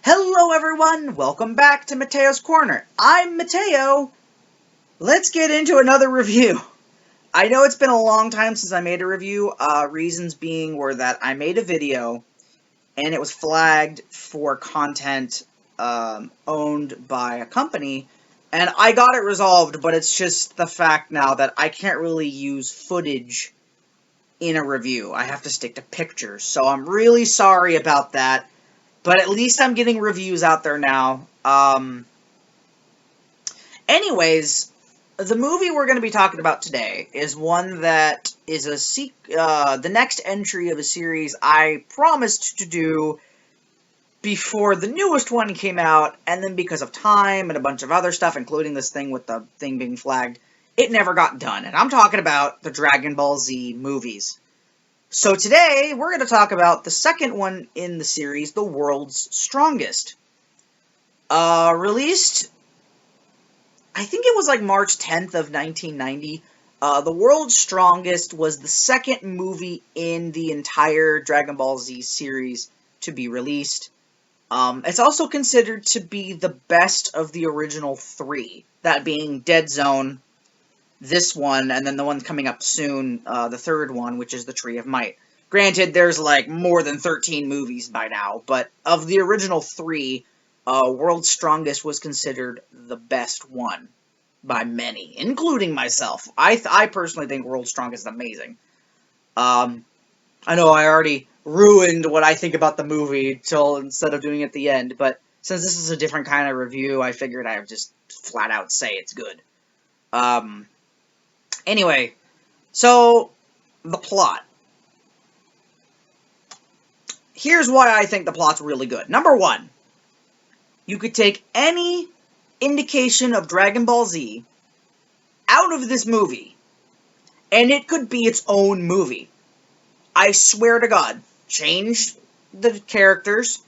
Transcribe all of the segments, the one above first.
Hello everyone, welcome back to Matteo's Corner. I'm Matteo. Let's get into another review. I know it's been a long time since I made a review, reasons being were that I made a video and it was flagged for content owned by a company, and I got it resolved, but it's just the fact now that I can't really use footage in a review. I have to stick to pictures, so I'm really sorry about that. But at least I'm getting reviews out there now. Anyways, the movie we're going to be talking about today is one that is the next entry of a series I promised to do before the newest one came out, and then because of time and a bunch of other stuff, including this thing with the thing being flagged, it never got done. And I'm talking about the Dragon Ball Z movies. So today, we're going to talk about the second one in the series, The World's Strongest. Released, I think it was like March 10th of 1990. The World's Strongest was the second movie in the entire Dragon Ball Z series to be released. It's also considered to be the best of the original three, that being Dead Zone, this one, and then the one coming up soon, the third one, which is the Tree of Might. Granted, there's like more than 13 movies by now, but of the original three, World's Strongest was considered the best one by many, including myself. I personally think World's Strongest is amazing. I know I already ruined what I think about the movie instead of doing it at the end, but since this is a different kind of review, I figured I would just flat out say it's good. Anyway, so, the plot. Here's why I think the plot's really good. Number one, you could take any indication of Dragon Ball Z out of this movie, and it could be its own movie. I swear to God. Change the characters,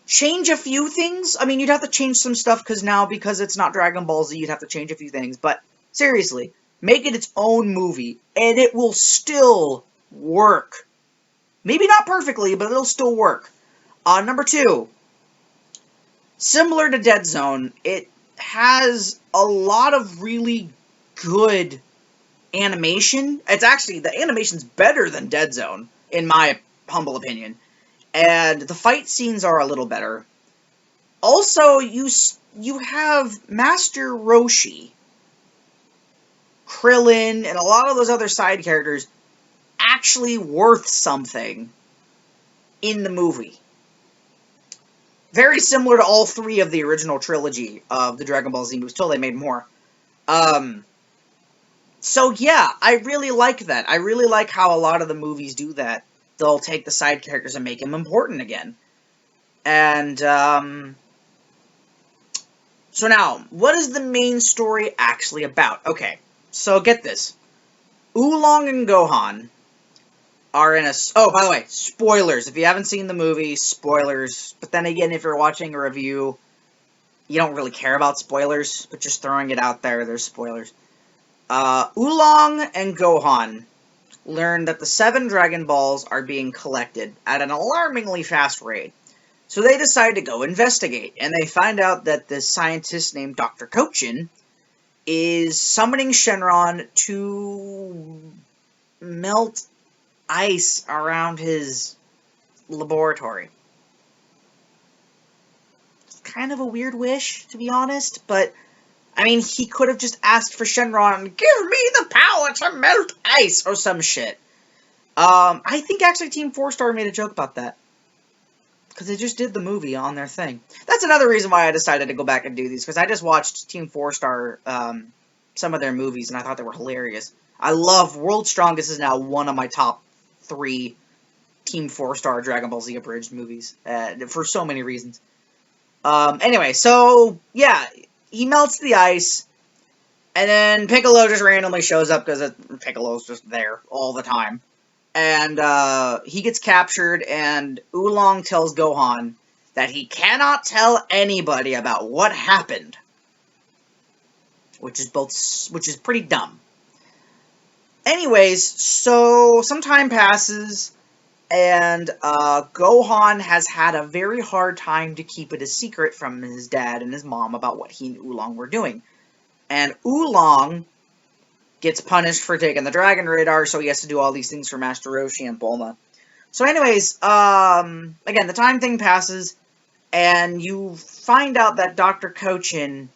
change a few things. I mean, you'd have to change some stuff, because it's not Dragon Ball Z, you'd have to change a few things, but seriously, make it its own movie, and it will still work. Maybe not perfectly, but it'll still work. Number two, similar to Dead Zone, it has a lot of really good animation. It's actually, the animation's better than Dead Zone, in my humble opinion. And the fight scenes are a little better. Also, you have Master Roshi, Krillin, and a lot of those other side characters actually worth something in the movie. Very similar to all three of the original trilogy of the Dragon Ball Z movies, till they made more. So yeah, I really like that. I really like how a lot of the movies do that. They'll take the side characters and make them important again. And, so now, what is the main story actually about? Okay, so get this. Oolong and Gohan are in a... Oh, by the way, spoilers. If you haven't seen the movie, spoilers. But then again, if you're watching a review, you don't really care about spoilers, but just throwing it out there, there's spoilers. Oolong and Gohan learn that the 7 Dragon Balls are being collected at an alarmingly fast rate. So they decide to go investigate, and they find out that this scientist named Dr. Kochin is summoning Shenron to melt ice around his laboratory. It's kind of a weird wish, to be honest, but, I mean, he could have just asked for Shenron, give me the power to melt ice, or some shit. I think actually Team 4-Star made a joke about that, because they just did the movie on their thing. That's another reason why I decided to go back and do these, because I just watched Team 4-Star, some of their movies, and I thought they were hilarious. I love World's Strongest is now one of my top 3 Team 4-Star Dragon Ball Z abridged movies, for so many reasons. Anyway, so, yeah, he melts the ice, and then Piccolo just randomly shows up, because Piccolo's just there all the time. And, he gets captured, and Oolong tells Gohan that he cannot tell anybody about what happened. Which is pretty dumb. Anyways, so some time passes, and Gohan has had a very hard time to keep it a secret from his dad and his mom about what he and Oolong were doing. And Oolong gets punished for taking the Dragon Radar, so he has to do all these things for Master Roshi and Bulma. So anyways, again, the time thing passes, and you find out that Dr. Cochin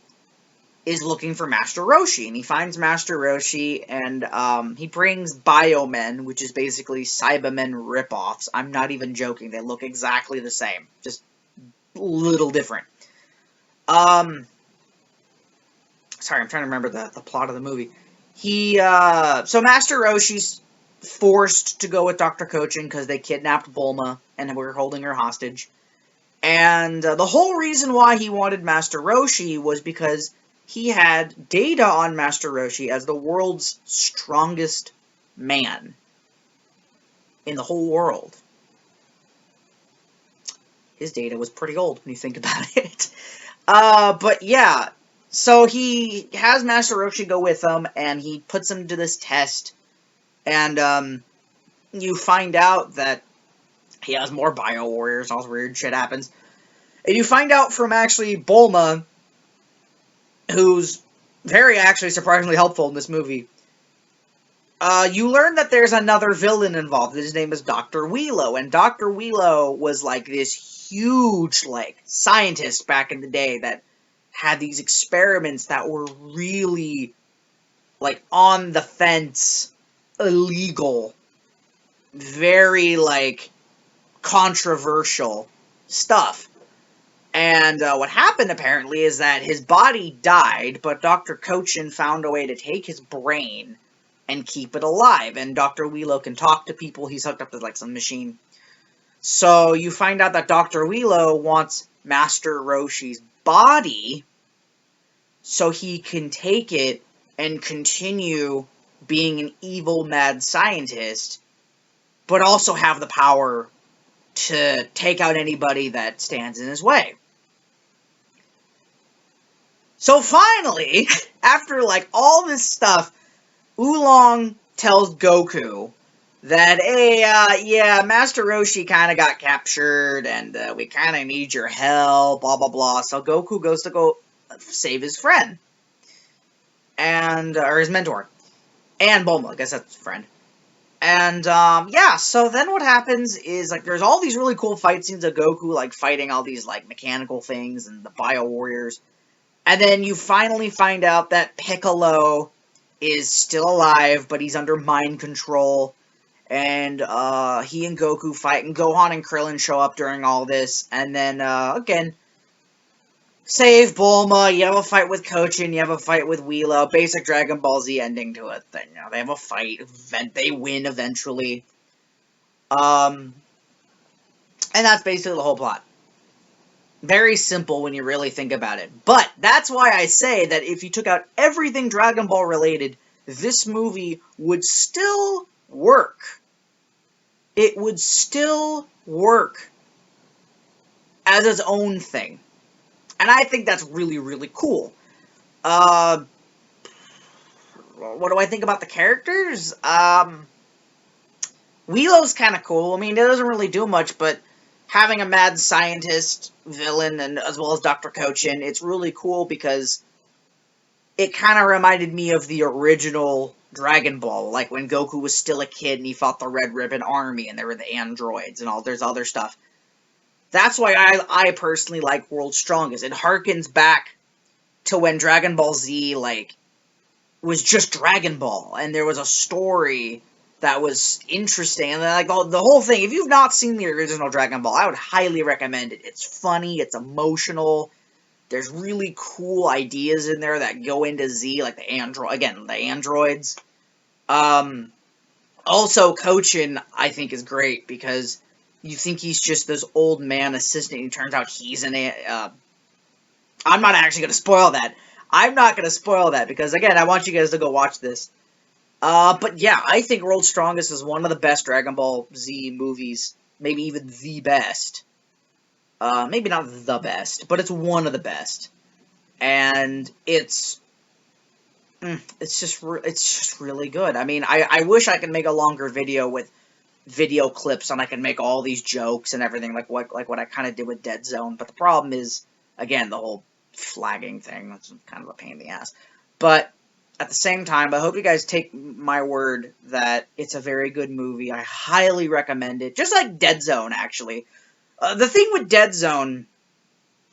is looking for Master Roshi, and he finds Master Roshi, and he brings Biomen, which is basically Cybermen ripoffs. I'm not even joking, they look exactly the same, just a little different. Sorry, I'm trying to remember the plot of the movie. So Master Roshi's forced to go with Dr. Cochin because they kidnapped Bulma and were holding her hostage. And the whole reason why he wanted Master Roshi was because he had data on Master Roshi as the world's strongest man in the whole world. His data was pretty old when you think about it. But yeah, so he has Master Roshi go with him, and he puts him to this test, and you find out that he has more Bio Warriors, all this weird shit happens. And you find out from actually Bulma, who's very actually surprisingly helpful in this movie. You learn that there's another villain involved. His name is Dr. Wheelo, and Dr. Wheelo was like this huge, like, scientist back in the day that had these experiments that were really, like, on the fence, illegal, very, like, controversial stuff. And what happened, apparently, is that his body died, but Dr. Cochin found a way to take his brain and keep it alive. And Dr. Wheelo can talk to people. He's hooked up to, like, some machine. So you find out that Dr. Wheelo wants Master Roshi's body so he can take it and continue being an evil, mad scientist, but also have the power to take out anybody that stands in his way. So finally, after, like, all this stuff, Oolong tells Goku that, hey, yeah, Master Roshi kind of got captured, and we kind of need your help, blah, blah, blah. So Goku goes to go save his friend. And, or his mentor. And Bulma, I guess that's his friend. And, yeah, so then what happens is, like, there's all these really cool fight scenes of Goku, like, fighting all these, like, mechanical things and the Bio Warriors. And then you finally find out that Piccolo is still alive, but he's under mind control. And, he and Goku fight, and Gohan and Krillin show up during all this. And then, again, save Bulma, you have a fight with Cochin, you have a fight with Wheelo, basic Dragon Ball Z ending to it. Then, you know, they have a fight, they win eventually. And that's basically the whole plot. Very simple when you really think about it. But that's why I say that if you took out everything Dragon Ball related, this movie would still work. It would still work as its own thing. And I think that's really, really cool. What do I think about the characters? Wheelo's kind of cool. I mean, it doesn't really do much, but having a mad scientist villain, and as well as Dr. Cochin, it's really cool because it kind of reminded me of the original Dragon Ball, like when Goku was still a kid and he fought the Red Ribbon Army, and there were the androids and all, there's other stuff. That's why I personally like World's Strongest. It harkens back to when Dragon Ball Z, like, was just Dragon Ball, and there was a story that was interesting, and like the whole thing. If you've not seen the original Dragon Ball, I would highly recommend it. It's funny, it's emotional, there's really cool ideas in there that go into Z, like the androids. Also, Cochin, I think, is great, because you think he's just this old man assistant, and it turns out he's I'm not actually going to spoil that. I'm not going to spoil that, because, again, I want you guys to go watch this. But yeah, I think World's Strongest is one of the best Dragon Ball Z movies, maybe even the best. Maybe not the best, but it's one of the best. And it's just really good. I mean, I wish I could make a longer video with video clips and I can make all these jokes and everything, like what I kind of did with Dead Zone. But the problem is, again, the whole flagging thing. That's kind of a pain in the ass. But at the same time, I hope you guys take my word that it's a very good movie. I highly recommend it. Just like Dead Zone, actually. The thing with Dead Zone,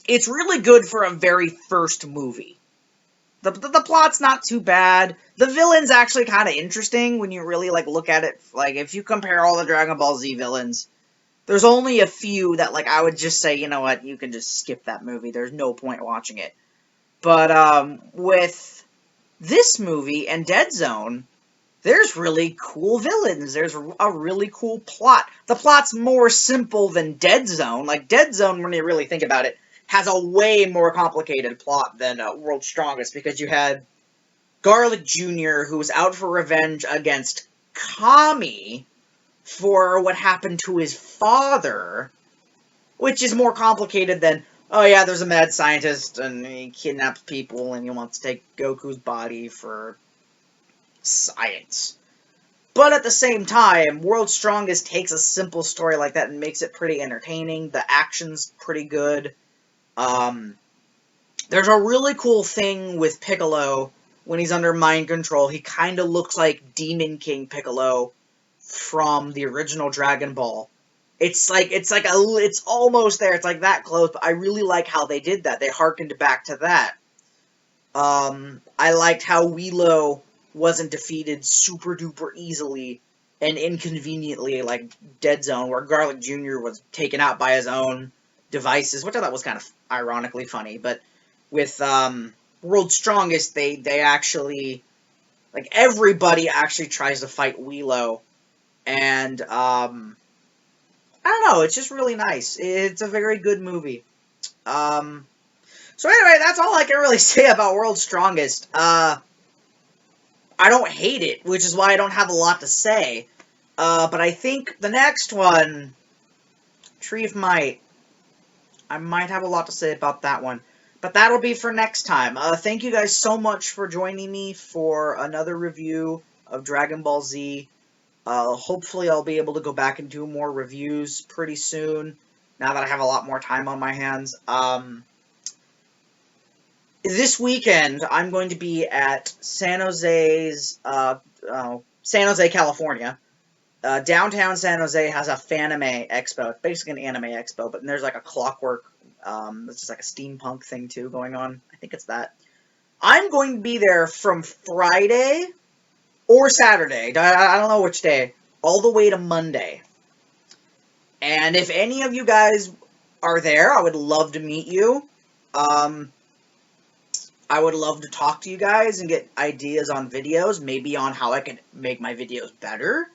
it's really good for a very first movie. The plot's not too bad. The villain's actually kind of interesting when you really, like, look at it. Like, if you compare all the Dragon Ball Z villains, there's only a few that, like, I would just say, you know what, you can just skip that movie. There's no point watching it. But, with this movie and Dead Zone, there's really cool villains. There's a really cool plot. The plot's more simple than Dead Zone. Like, Dead Zone, when you really think about it, has a way more complicated plot than World's Strongest, because you had Garlic Jr., who was out for revenge against Kami for what happened to his father, which is more complicated than, oh yeah, there's a mad scientist, and he kidnaps people, and he wants to take Goku's body for science. But at the same time, World's Strongest takes a simple story like that and makes it pretty entertaining. The action's pretty good. There's a really cool thing with Piccolo when he's under mind control. He kind of looks like Demon King Piccolo from the original Dragon Ball. It's almost there. It's like that close, but I really like how they did that. They harkened back to that. I liked how Wheelo wasn't defeated super duper easily and inconveniently like Dead Zone, where Garlic Jr. was taken out by his own devices, which I thought was kind of ironically funny. But with World's Strongest, they actually, like, everybody actually tries to fight Wheelo, and I don't know, it's just really nice. It's a very good movie. So anyway, that's all I can really say about World's Strongest. I don't hate it, which is why I don't have a lot to say. But I think the next one, Tree of Might, I might have a lot to say about that one. But that'll be for next time. Thank you guys so much for joining me for another review of Dragon Ball Z. Hopefully I'll be able to go back and do more reviews pretty soon, now that I have a lot more time on my hands. This weekend, I'm going to be at San Jose, California. Downtown San Jose has a Fanime Expo. It's basically an anime expo, but there's like a clockwork, it's just like a steampunk thing too going on. I think it's that. I'm going to be there from Friday or Saturday, I don't know which day, all the way to Monday. And if any of you guys are there, I would love to meet you. I would love to talk to you guys and get ideas on videos, maybe on how I can make my videos better.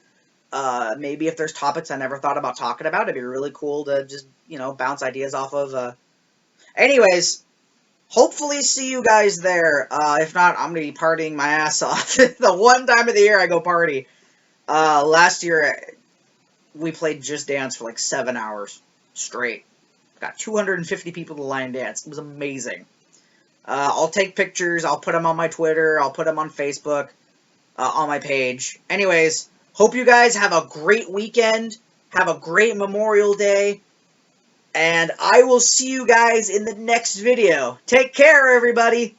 Maybe if there's topics I never thought about talking about, it'd be really cool to just, bounce ideas off of. Anyways, hopefully see you guys there. If not, I'm going to be partying my ass off. The one time of the year I go party. Last year, we played Just Dance for like 7 hours straight. Got 250 people to line dance. It was amazing. I'll take pictures, I'll put them on my Twitter, I'll put them on Facebook, on my page. Anyways, hope you guys have a great weekend, have a great Memorial Day, and I will see you guys in the next video. Take care, everybody!